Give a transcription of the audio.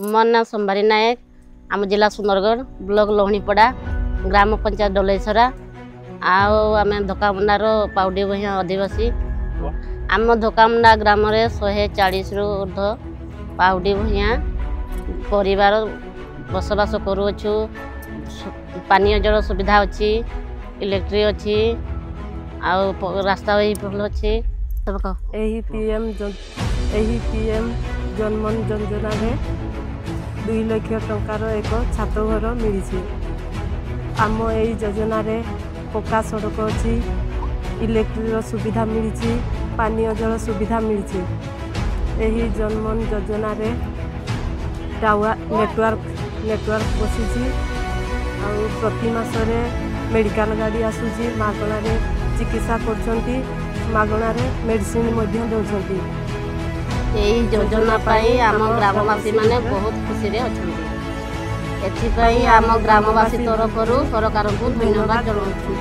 मो ना सोमवारी नायक आम जिला सुंदरगढ़ ब्लॉक लोहणीपड़ा ग्राम पंचायत डलेसरा आम धोकामुंडार पाउडी भैया आदिवासी आम धोकामुंडा ग्राम 140 रु ऊर्ध पाउडी भैया परिवार बसवास करुछु। पानीय जल सुविधा अच्छी, इलेक्ट्रिक अच्छी, रास्ता भी भल अच्छी। पीएम जनमन योजना रे 2 लाख टंकार एक छात घर मिली। आम यही योजना रे पक्का सड़क अच्छी, इलेक्ट्रिक सुविधा मिली, पानीय जल सुविधा मिली। यही जनमन योजना रे टावर नेटवर्क बसी प्रति मासरे मेडिकल गाड़ी आसूची मागणार चिकित्सा करछंती, मागणार मेडिसिन दौरान। यही योजना पाई आम ग्रामवासी माने बहुत खुशी रे अछंती। एथि पाई आम ग्रामवासी तरफ सरकार को धन्यवाद जनाउछु।